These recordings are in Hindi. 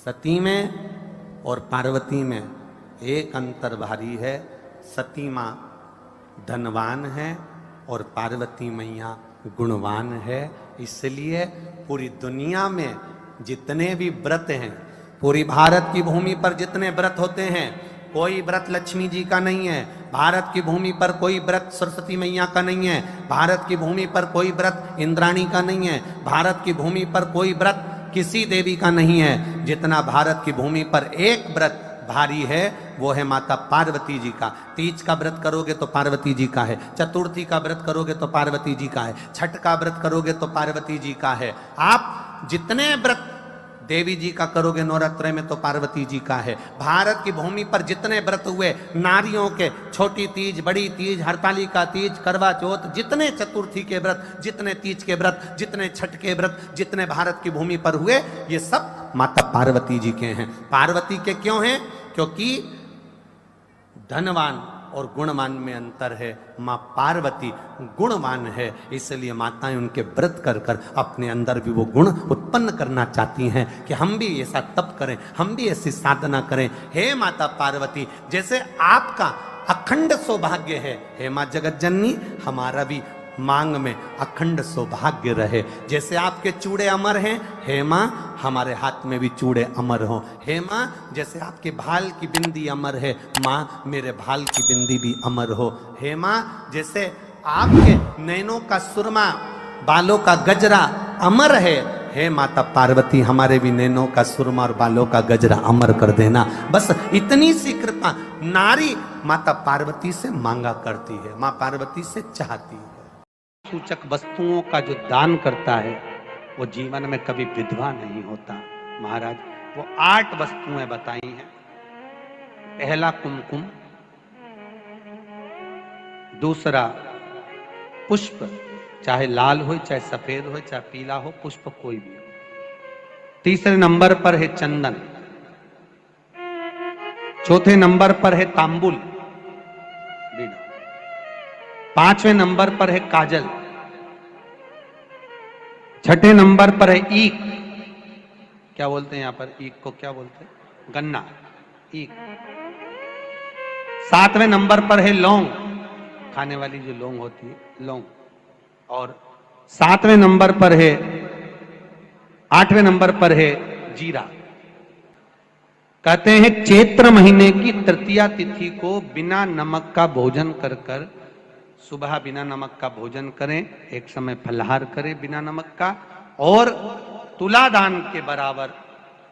सती में और पार्वती में एक अंतर भारी है। सती माँ धनवान है और पार्वती मैया गुणवान है। इसलिए पूरी दुनिया में जितने भी व्रत हैं, पूरी भारत की भूमि पर जितने व्रत होते हैं, कोई व्रत लक्ष्मी जी का नहीं है। भारत की भूमि पर कोई व्रत सरस्वती मैया का नहीं है। भारत की भूमि पर कोई व्रत इंद्राणी का नहीं है। भारत की भूमि पर कोई व्रत किसी देवी का नहीं है। जितना भारत की भूमि पर एक व्रत भारी है वो है माता पार्वती जी का। तीज का व्रत करोगे तो पार्वती जी का है, चतुर्थी का व्रत करोगे तो पार्वती जी का है, छठ का व्रत करोगे तो पार्वती जी का है। आप जितने व्रत देवी जी का करोगे नवरात्रे में तो पार्वती जी का है। भारत की भूमि पर जितने व्रत हुए नारियों के, छोटी तीज, बड़ी तीज, हरतालिका तीज, करवा चौथ, जितने चतुर्थी के व्रत, जितने तीज के व्रत, जितने छठ के व्रत, जितने भारत की भूमि पर हुए, ये सब माता पार्वती जी के हैं। पार्वती के क्यों हैं? क्योंकि धनवान और गुणवान में अंतर है। माँ पार्वती गुणवान है, इसलिए माताएं उनके व्रत कर कर अपने अंदर भी वो गुण उत्पन्न करना चाहती हैं कि हम भी ऐसा तप करें, हम भी ऐसी साधना करें। हे माता पार्वती, जैसे आपका अखंड सौभाग्य है, हे माँ जगत जननी, हमारा भी मांग में अखंड सौभाग्य रहे। जैसे आपके चूड़े अमर हैं, हे माँ हमारे हाथ में भी चूड़े अमर हो। हे माँ जैसे आपके भाल की बिंदी अमर है, माँ मेरे भाल की बिंदी भी अमर हो। हे माँ जैसे आपके नैनों का सुरमा, बालों का गजरा अमर है, हे माता पार्वती हमारे भी नैनों का सुरमा और बालों का गजरा अमर कर देना। बस इतनी सी कृपा नारी माता पार्वती से मांगा करती है, माँ पार्वती से चाहती है। सूचक वस्तुओं का जो दान करता है वो जीवन में कभी विधवा नहीं होता। महाराज वो 8 वस्तुएं बताई हैं। पहला कुमकुम, दूसरा पुष्प, चाहे लाल हो, चाहे सफेद हो, चाहे पीला हो, पुष्प कोई भी हो। तीसरे नंबर पर है चंदन। चौथे नंबर पर है तांबुल, 5वें नंबर पर है काजल। छठे नंबर पर है ईख। क्या बोलते हैं यहां पर ईख को? क्या बोलते हैं? गन्ना, ईख। 7वें नंबर पर है लौंग, खाने वाली जो लौंग होती है, लौंग। और 7वें नंबर पर है, 8वें नंबर पर है जीरा। कहते हैं चैत्र महीने की तृतीया तिथि को बिना नमक का भोजन कर कर, सुबह बिना नमक का भोजन करें, एक समय फलाहार करें बिना नमक का, और तुला दान के बराबर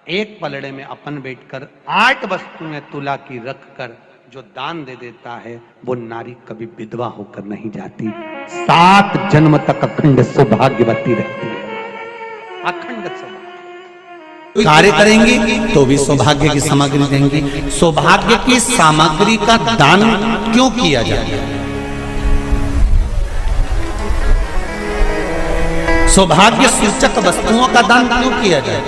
एक पलड़े में अपन बैठकर 8 वस्तुएं तुला की रख कर जो दान दे देता है वो नारी कभी विधवा होकर नहीं जाती, 7 जन्म तक अखंड सौभाग्यवती रहती है। अखंड सौभाग्य कार्य करेंगे तो भी सौभाग्य की सामग्री देंगी। सौभाग्य की सामग्री का दान क्यों किया जाता है? सौभाग्य सूचक वस्तुओं का दान क्यों किया जाए?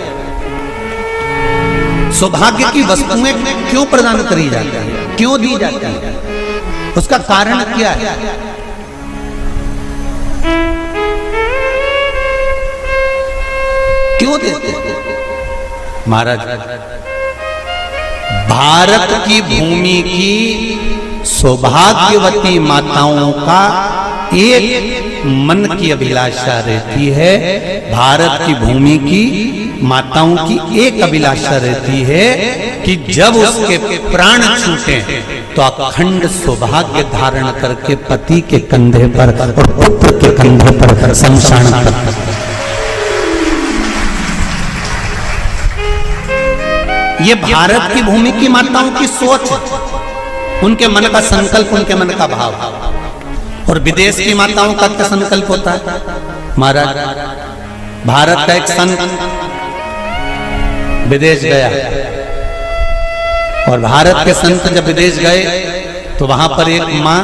सौभाग्य की वस्तुएं क्यों प्रदान करी जाती है, क्यों दी जाती है? उसका कारण क्या है? क्यों देते हैं? महाराज भारत की भूमि की सौभाग्यवती माताओं का एक मन की अभिलाषा रहती है। भारत की भूमि की माताओं की एक अभिलाषा रहती है कि जब उसके प्राण छूटे तो अखंड सौभाग्य धारण करके पति के कंधे पर और पुत्र के कंधे पर शमशान पर। ये भारत की भूमि की माताओं की सोच, उनके मन का संकल्प, उनके मन का भाव। और विदेश की माताओं का क्या संकल्प होता है? महाराज भारत का एक संत विदेश गया और भारत के संत जब विदेश गए तो वहां पर एक मां,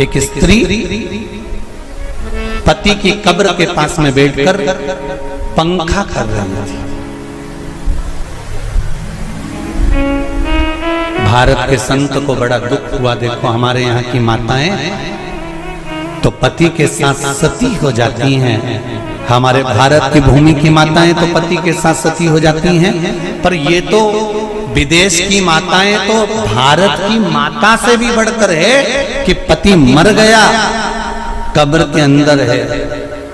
एक स्त्री पति की कब्र के पास में बैठकर पंखा कर रही थी। भारत के संत को बड़ा दुख हुआ, देखो हमारे यहाँ की माताएं तो पति के साथ सती हो जाती हैं, हमारे भारत की भूमि की माताएं तो पति के साथ सती हो जाती हैं, पर ये तो विदेश की माताएं तो भारत की माता से भी बढ़कर है कि पति मर गया, कब्र के अंदर है,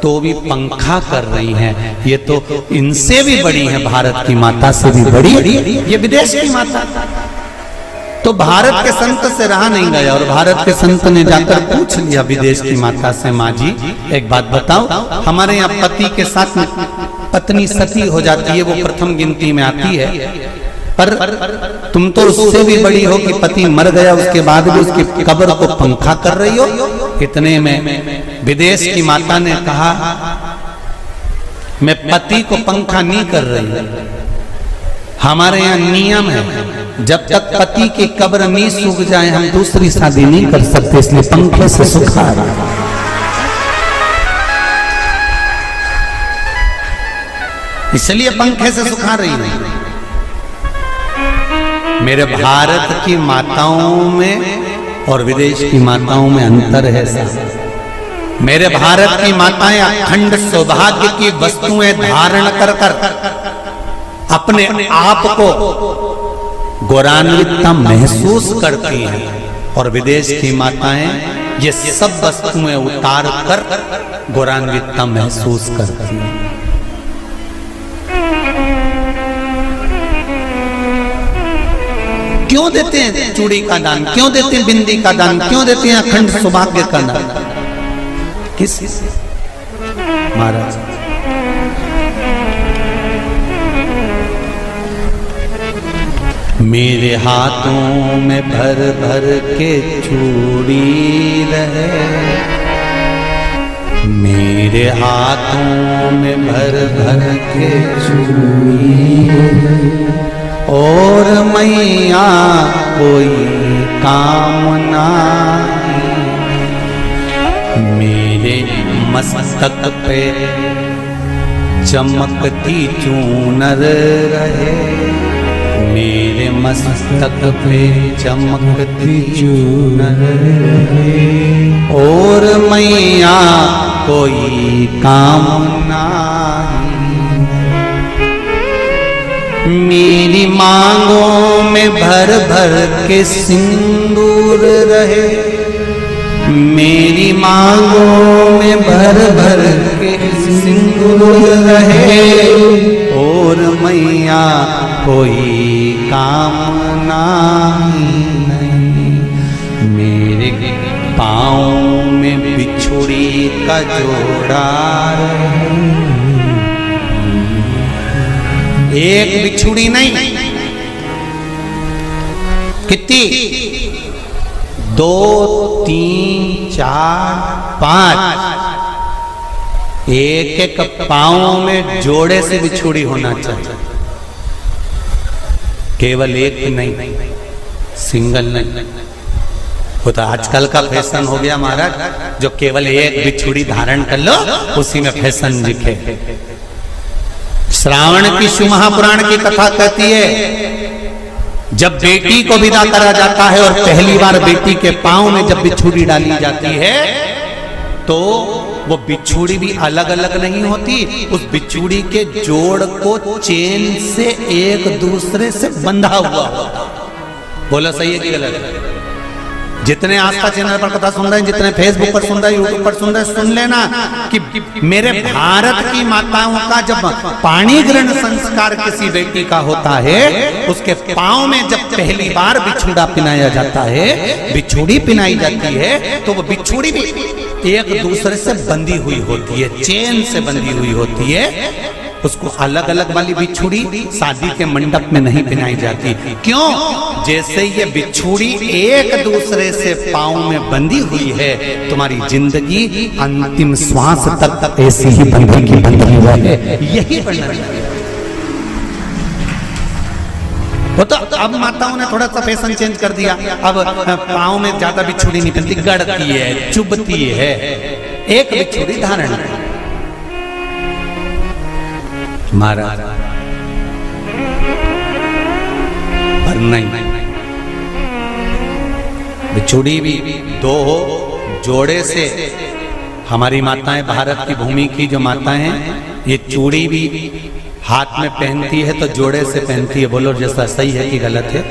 तो भी पंखा कर रही हैं। ये तो इनसे भी बड़ी है, भारत की माता से भी बड़ी ये विदेश की माता। तो भारत के संत से रहा नहीं गया और भारत के संत ने जाकर पूछ लिया विदेश की माता से, माँ जी एक बात बताओ, हमारे यहाँ पति के साथ पत्नी सती हो जाती है, वो प्रथम गिनती में आती है, पर तुम तो उससे भी बड़ी हो कि पति मर गया उसके बाद भी उसकी कब्र को पंखा कर रही हो। इतने में विदेश की माता ने कहा, मैं पति को पंखा नहीं कर रही, हमारे यहाँ नियम है जब तक पति की कब्र नहीं सूख जाए हम दूसरी शादी नहीं कर सकते, इसलिए पंखे से सुखा रहा। इसलिए पंखे से सुखा रही है। मेरे भारत की माताओं में और विदेश की माताओं में अंतर है साहब। मेरे भारत की माताएं अखंड सौभाग्य की वस्तुएं धारण कर अपने आप को गौरवान्वितता महसूस करती हैं, और विदेश की माताएं ये सब वस्तुएं उतार कर गौरवान्वितता महसूस करती हैं। क्यों देते हैं चूड़ी का दान, क्यों देते हैं बिंदी का दान, क्यों देते हैं अखंड सौभाग्य का दान? किस महाराज मेरे हाथों में भर भर के चूड़ी रहे, मेरे हाथों में भर भर के चूड़ी, और मैया कोई कामना मेरे मस्तक पे चमकती चूनर रहे, मेरे मस्तक पे चमकती चूनर रहे, और मैया कोई कामना मेरी मांगों में भर भर के सिंदूर रहे, मेरी मांगों में भर भर के सिंदूर रहे, और मैया कोई कामना नहीं, मेरे पाँव में बिछुड़ी का जोड़ा रहे। एक बिछुड़ी नहीं, कितनी? 2, 3, 4, 5, एक एक पाँव में जोड़े से बिछुड़ी होना चाहिए, केवल एक नहीं, सिंगल नहीं। वो तो आजकल का फैशन हो गया महाराज, जो केवल एक बिछुड़ी धारण कर लो उसी में फैशन दिखे। श्रावण की शिव महापुराण की कथा कहती है, जब बेटी को विदा करा जाता है और पहली बार बेटी के पांव में जब बिछुड़ी डाली जाती है, तो वो बिछुड़ी भी अलग अलग नहीं होती, उस बिछुड़ी के जोड़ को चेन से एक दूसरे से बंधा हुआ होता। बोला सही है कि गलत? जितने आस्था चैनल पर कथा सुन रहे हैं, जितने फेसबुक पर सुन रहे हैं, यूट्यूब पर सुन रहे हैं, सुन लेना कि मेरे भारत की माताओं का जब पाणी ग्रहण संस्कार किसी बेटी का होता है, उसके पांव में जब पहली बार बिछुड़ा पिनाया जाता है, बिछुड़ी पिनाई जाती है, तो वो बिछुड़ी भी एक दूसरे से बंधी हुई होती है, चेन से बंधी हुई होती है। उसको अलग अलग वाली बिछुड़ी शादी के मंडप में नहीं पिनाई जाती। क्यों? जैसे ये बिछुड़ी एक दूसरे से पांव में बंधी हुई है, तुम्हारी जिंदगी अंतिम श्वास तक ऐसी ही बंधी की बंधी रहे, यही वर्णन है। वो तो अब माताओं ने थोड़ा सा फैशन चेंज कर दिया, अब पांव में ज्यादा बिछुड़ी नहीं पहनती, गड़ती है, चुभती है, एक बिछुड़ी धारण है। महाराज पर नहीं, बिछुड़ी भी दो हो, जोड़े से हमारी माताएं, भारत की भूमि की जो माताएं हैं, ये चूड़ी भी हाथ में पहनती है तो जोड़े से पहनती है। बोलो जैसा सही है कि गलत है?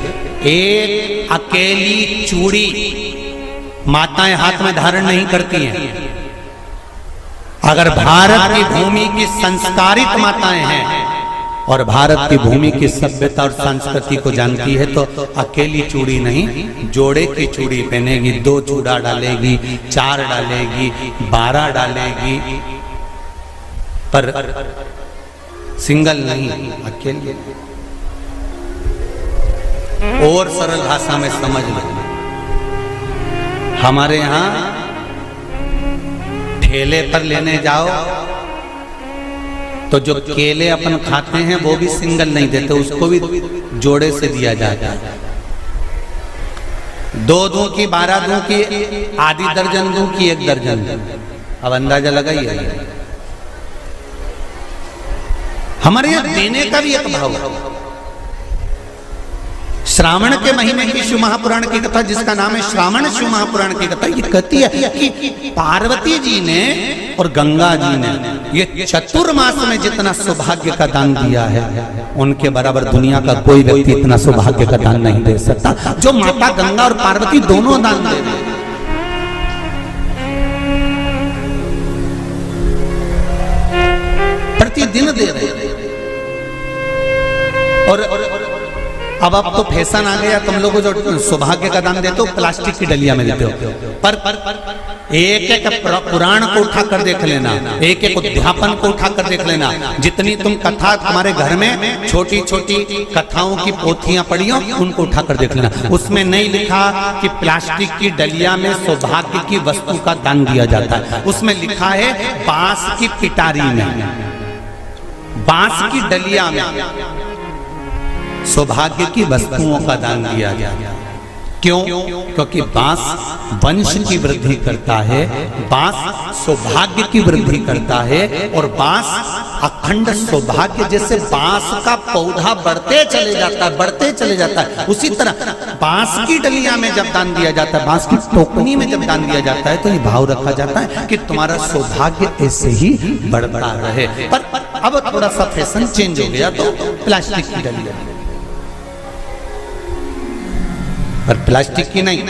एक अकेली चूड़ी माताएं हाथ में धारण नहीं करती हैं। अगर भारत की भूमि की संस्कारित माताएं हैं और भारत की भूमि की सभ्यता और संस्कृति को जानती है तो अकेली चूड़ी नहीं, जोड़े की चूड़ी पहनेगी। 2 चूड़ा डालेगी, 4 डालेगी, 12 डालेगी, पर सिंगल नहीं, अकेले। और सरल भाषा में समझ लो, हमारे यहां ठेले पर लेने जाओ तो जो केले अपन खाते हैं वो भी सिंगल नहीं देते, उसको भी जोड़े से दिया जाता है। 2 दूं की, 12 दूं की, आधी दर्जन दूं की 1 दर्जन। अब अंदाजा लगाइए, हमारे यहां देने का भी एक भाव है। श्रावण के महीने की शिव महापुराण की कथा, जिसका नाम है श्रावण शिव महापुराण की कथा, ये कहती है कि पार्वती जी ने और गंगा जी ने ये चतुर्मास में जितना सौभाग्य का दान दिया है, उनके बराबर दुनिया का कोई व्यक्ति इतना सौभाग्य का दान नहीं दे सकता जो माता गंगा और पार्वती दोनों दान दे रहे हैं। प्रतिदिन दे रहे हैं। और अब तो फैशन आ गया, तुम लोगों जो सौभाग्य का दान देते हो प्लास्टिक की डलिया में देते हो, पर एक एक पुराण को उठा कर देख लेना, एक एक उद्यापन को उठा कर देख लेना। जितनी तुम कथा तुम्हारे घर में छोटी छोटी कथाओं की पोथियां पड़ी हो, उनको उठा कर देख लेना। उसमें नहीं लिखा कि प्लास्टिक की डलिया में सौभाग्य की वस्तु का दान दिया जाता है। उसमें लिखा है बांस की पिटारी में, बांस की डलिया में सौभाग्य की वस्तुओं का दान दिया गया। क्यों? क्योंकि बांस वंश की वृद्धि करता है, बांस सौभाग्य की वृद्धि करता है, और बांस अखंड सौभाग्य। जैसे बांस का पौधा बढ़ते चले जाता है, बढ़ते चले जाता है, उसी तरह बांस की डलिया में जब दान दिया जाता है, बांस की टोकनी में जब दान दिया जाता है, तो ये भाव रखा जाता है कि तुम्हारा सौभाग्य ऐसे ही बढ़ता रहे। पर अब थोड़ा सा फैशन चेंज हो गया, तो प्लास्टिक की डलिया, पर प्लास्टिक की नहीं,